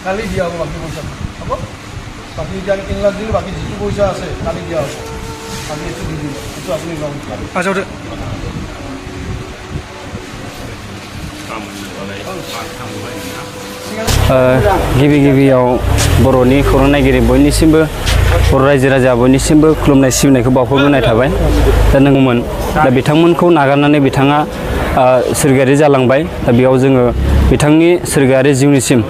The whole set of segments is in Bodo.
কালি দিয়া হ'ব বাকী পইচা হ'ব বাকী এতিয়া 3 লাখ দিলে বাকী যিটো পইচা আছে কালি দিয়া হ'ব বাকী এইটো দি দিম এইটো আপুনি লওক আচ্ছা गिबियाव बर'नि खौरां नायगिरि बयनिसिमबो बर' रायजो राजा बयनिसिमबो खुलुमनाय सिबिनायखौ बावहरग्रोनाय थाबाय दा नोंमोन दा बिथांमोनखौ नागारनानै बिथाङा सोरगोआरि जालांबाय दा बेयाव जोङो बिथांनि सोरगोआरि जिउनिसिम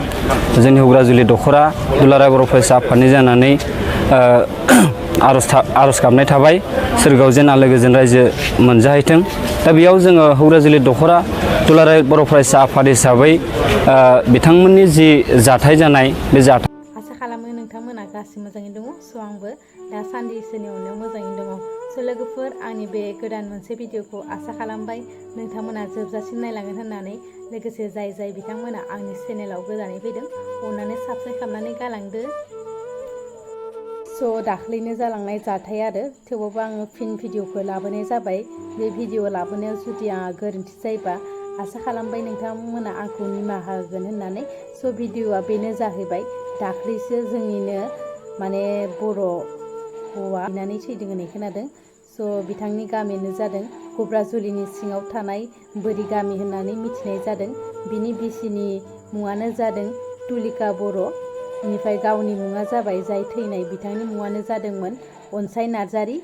जोंनि हुग्राजुलि दख'रा दुलाराय बर' फरायसा आफादनि जानानै आर'ज गाबनाय थाबाय सोरगोआव जेन आलो गोजोन रायजो मोनजाहैथों दा बेयाव जोङो हुग्राजुलि दख'रा दुलाराय बर' फरायसा आफाद हिसाबै बिथांमोननि जि जाथाय जानाय बे जाथाय आसा खालामो नोंथांमोना गासिबो मोजाङै दङ स' आंबो दासान्दि इसोरनि अननायाव मोजाङै दङ स' लोगोफोर आंनि बे गोदान मोनसे भिडिअखौ आसा खालामबाय नोंथांमोना जोबजासिम नायलांगोन होननानै लोगोसे जाय बिथांमोना आंनि चेनेलाव गोदानै फैदों अननानै साबस्क्राइब खालामनानै गालांदो स' दाख्लैनो जालांनाय जाथाय आरो थेवबाबो आङो फिन भिडिअखौ लाबोनाय जाबाय बे भिडिअ लाबोनायाव जुदि आंहा गोरोन्थि जायोबा आसा खालामबाय नोंथांमोना आंखौ निमाहा होगोन होननानै स' भिडिअआ बेनो जाहैबाय दाख्लैसो जोंनिनो माने बर' हौवा बिनानै थैदों होननाय खोनादों स' बिथांनि गामियानो जादों हुग्राजुलिनि सिङाव थानाय बोरि गामि होननानै मिथिनाय जादों बिनि बिसिनि मुङानो जादों तुलिका बर' बेनिफ्राय गावनि मुङा जाबाय जाय थैनाय बिथांनि मुङानो जादोंमोन अनसाय नार्जारि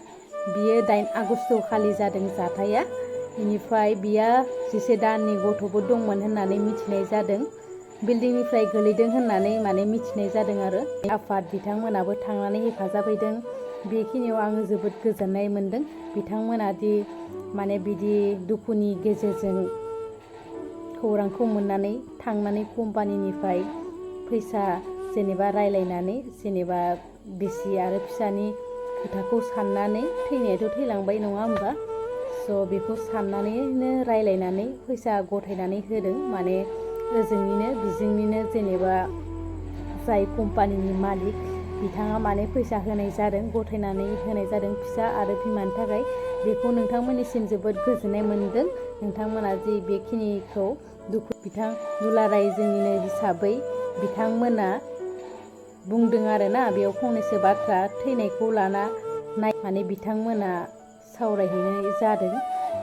बियो 8 आगस्ट खालि जादों जाथाया बेनिफ्राय बियो 11 दाननि गथ'बो दंमोन होननानै मिथिनाय जादों बिल्डिंनिफ्राय गोलैदों होननानै माने मिथिनाय जादों आरो आफाद बिथांमोनाबो थांनानै हेफाजाब हैदों बेखिनियाव आङो जोबोद गोजोननाय मोनदों बिथांमोना दि माने बिदि दुखुनि गेजेरजों खौरांखौ मोननानै थांनानै कम्पानिनिफ्राय फैसा जेनेबा रायलायनानै जेनेबा बिसि आरो फिसानि खोथाखौ साननानै थैनायाथ' थैलांबाय नङा होमबा स' बेखौ साननानैनो रायलायनानै फैसा गथायनानै होदों माने ओजोंनिनो बिजोंनिनो जेनेबा जाय कम्पानिनि मालिक बिथाङा माने फैसा होनाय जादों गथायनानै होनाय जादों फिसा आरो बिमानि थाखाय बेखौ नोंथांमोननिसिम जोबोद गोजोननाय मोनदों नोंथांमोना जि बेखिनिखौ दुखु बिथां दुलाराय जोंनिनो हिसाबै बिथांमोना बुंदों आरोना बेयाव फंनैसो बाथ्रा थैनायखौ लाना माने बिथांमोना सावरायहैनाय जादों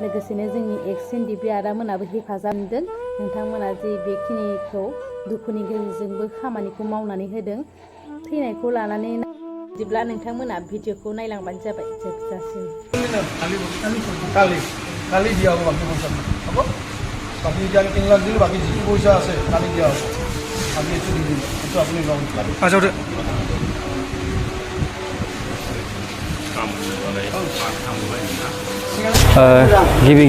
लोगोसेनो जोंनि एक्सिडेन्ट डिबि आदामोनाबो हेफाजाब मोनदों नोंथांमोना जि बेखिनिखौ दुखुनि गेजेरजोंबो खामानिखौ मावनानै होदों थैनायखौ लानानै बिदिब्ला नोंथांमोना भिडिअखौ नायलांबानो जाबाय जोबजासिम কালি দিয়া হ'ব বাকী পইচা হ'ব বাকী এতিয়া 3 লাখ দিলে বাকী যিটো পইচা আছে কালি দিয়া হ'ব বাকী এইটো দি দিম এইটো আপুনি লওক আচ্ছা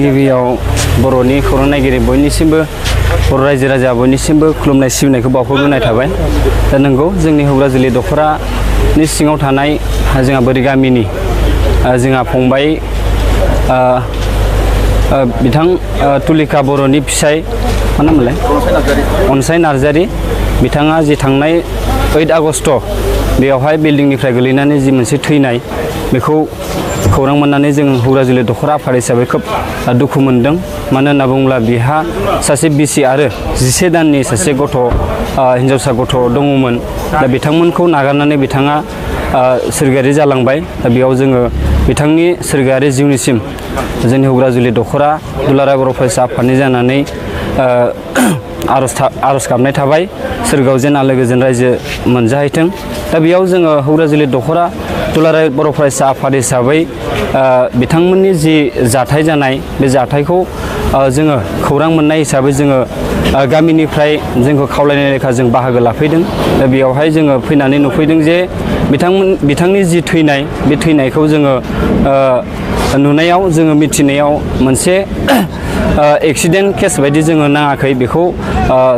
गिबियाव बर'नि खौरां नायगिरि बयनिसिमबो बर' रायजो राजा बयनिसिमबो खुलुमनाय सिबिनायखौ बावहरग्रोनाय थाबाय दा नंगौ जोंनि हुग्राजुलि दख'रानि सिङाव थानाय जोंहा बोरि गामिनि जोंहा फंबाय बिथां तुलिका बर'नि फिसाय मा नामलाय अनसाय नार्जारि बिथाङा जि थांनाय 8 आगस्ट बेयावहाय बिल्डिंनिफ्राय गोलैनानै जि मोनसे थैनाय बेखौ खौरां मोननानै जों हुग्राजुलि दख'रा आफाद हिसाबै खोब दुखु मोनदों मानो होनना बुङोब्ला बिहा सासे बिसि आरो 11 दाननि सासे गथ' हिन्जावसा गथ' दङमोन दा बिथांमोनखौ नागारनानै बिथाङा सोरगोआरि जालांबाय दा बेयाव जोङो बिथांनि सोरगोआरि जिउनिसिम जोंनि हुग्राजुलि दख'रा दुलाराय बर' फरायसा आफादनि जानानै आर'ज गाबनाय थाबाय सोरगोआव जेन आलो गोजोन रायजो मोनजाहैथों दा बेयाव जोङो हुग्राजुलि दख'रा दुलाराय बर' फरायसा आफाद हिसाबै बिथांमोननि जि जाथाय जानाय बे जाथायखौ जोङो खौरां मोननाय हिसाबै जोङो गामिनिफ्राय जोंखौ खावलायनाय लेखा जों बाहागो लाफैदों दा बेयावहाय जोङो फैनानै नुफैदों जे बिथांनि जि थैनाय बे थैनायखौ जोङो नुनायाव जोङो मिथिनायाव मोनसे एक्सिडेन्ट केस बायदि जोङो नाङाखै बेखौ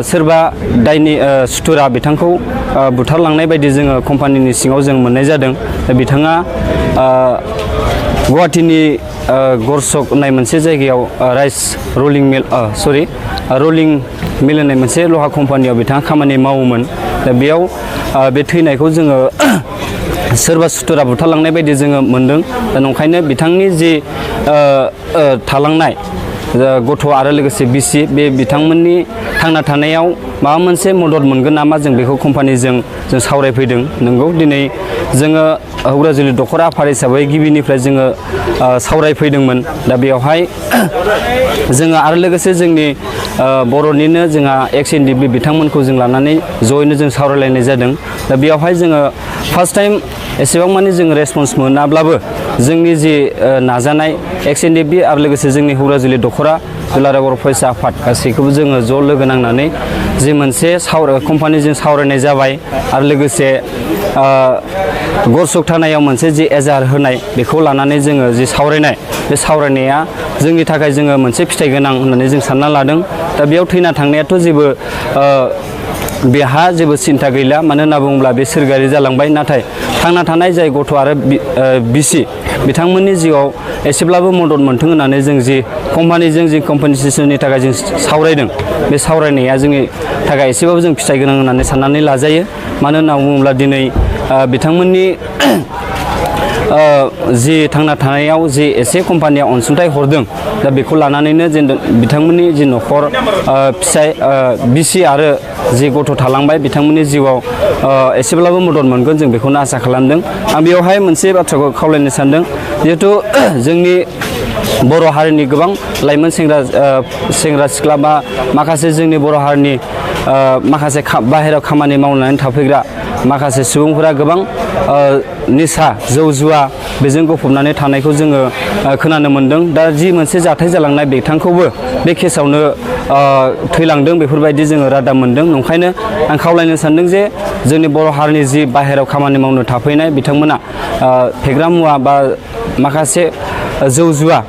सोरबा दायनि सुथुरा बिथांखौ बुथारलांनाय बायदि जोङो कम्पानिनि सिङाव जों मोननाय जादों बिथाङा गुवाहाटीनि गरसक होननाय मोनसे जायगायाव राइस रलिं मिल होननाय मोनसे लहा कम्पानियाव बिथाङा खामानि मावोमोन दा बेयाव बे थैनायखौ जोङो सोरबा सुथुरा बुथारलांनाय बायदि जोङो मोनदों दा नंखायनो बिथांनि जि थालांनाय गथ' आरो लोगोसे बिसि बे बिथांमोननि थांना थानायाव माबा मोनसे मदद मोनगोन नामा जों बेखौ कम्पानिजों जों सावरायफैदों। नंगौ दिनै जोङो हौराजुलि दखरा आफाद हिसाबै गिबिनिफ्राय जोङो सावरायफैदोंमोन। दा बेवहाय जोङो आरो लोगोसे जोंनि बर'निनो जोंहा एक्स एनडिबि बिथांमोनखौ जों लानानै जयैनो जों सावरायलायनाय जादों। दा बेवहाय जोङो फार्स्ट टाइम एसेबां मानि जों रेसपन्स मोनाब्लाबो जोंनि जि नाजानाय एक्स एनडिबि आरो लोगोसे जोंनि हौराजुलि दखरा दुलाराय बर' फरायसा आफाद गासैखौबो जोङो ज' लोगो नांनानै जि मोनसे कम्पानिजों सावरायनाय जाबाय आरो लोगोसे गरसक थानायाव मोनसे जि एजार होनाय बेखौ लानानै जोङो जि सावरायनाय बे सावरायनाया जोंनि थाखाय जोङो मोनसे फिथाइ गोनां होननानै जों सानना लादों। दा बेयाव थैना थांनायाथ' जेबो बेहा जेबो सिन्था गैला, मानो होनना बुङोब्ला बे सोरगोआरि जालांबाय। नाथाय थांना थानाय जाय गथ' आरो बिसि बिथांमोननि जिउआव एसेब्लाबो मदद मोनथों होननानै जों जि कम्पानिजों जि कम्पेनसेसननि थाखाय जों सावरायदों बे सावरायनाया जोंनि थाखाय एसेबाबो जों फिथाइ गोनां होननानै साननानै लाजायो। मानो होनना बुङोब्ला दिनै बिथांमोननि जि थांना थानायाव जि एसे कम्पानिया अनसुंथाइ हरदों, दा बेखौ लानानैनो जेन बिथांमोननि जि न'खर फिसाय बिसि आरो जि गथ' थालांबाय बिथांमोननि जिउआव एसेब्लाबो मदद मोनगोन जों बेखौनो आसा खालामदों। आं बेवहाय मोनसे बाथ्राखौ खावलायनो सानदों, जिहेथु जोंनि बर' हारिनि गोबां लाइमोन सेंग्रा सिख्ला बा माखासे जोंनि बर' हारिनि माखासे बाहेरायाव खामानि मावनानै थाफैग्रा माखासे सुबुंफोरा गोबां निसा जौ जुवा बेजों गफबनानै थानायखौ जोङो खोनानो मोनदों। दा जि मोनसे जाथाय जालांनाय बिथांखौबो बे केसावनो थैलांदों बेफोरबायदि जोङो रादाब मोनदों। ओंखायनो आं खावलायनो सानदों जे जोंनि बर' हारिनि जि बाहेरायाव खामानि मावनो थाफैनाय बिथांमोना फेग्रा मुवा बा माखासे जौ जुवा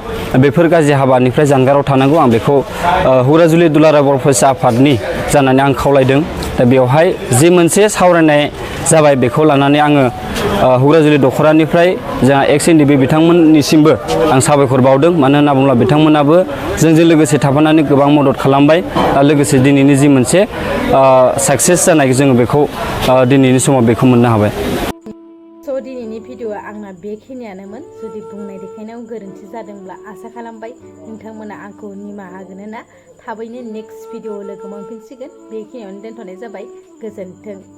बेफोर गाज्रि हाबानिफ्राय जानगाराव थानांगौ। आं बेखौ हौराजुलि दुलाराय बर' फरायसा आफादनि जानानै आं खावलायदों। दा बेवहाय जि मोनसे सावरायनाय जाबाय बेखौ लानानै आङो हौराजुलि दखरानिफ्राय जोंहा एक्स एनडिबि बिथांमोननिसिमबो आं साबायखर बावदों। मानो होनना बुङोब्ला बिथांमोनाबो जोंजों लोगोसे थाफानानै गोबां मदद खालामबाय। लोगोसे दिनैनि जि मोनसे साक्सेस जानाय जोङो बेखौ दिनैनि समाव बेखौ मोननो हाबाय। स' दिनैनि भिडिअआ आंना बेखिनियानोमोन। जुदि बुंनाय देखायनायाव गोरोन्थि जादोंब्ला आसा खालामबाय नोंथांमोना आंखौ निमाहा होगोन होनना। थाबैनो नेक्स्ट भिडिअ लोगो मोनफिनसिगोन। बेखिनियावनो दोनथ'नाय जाबाय। गोजोन्थों।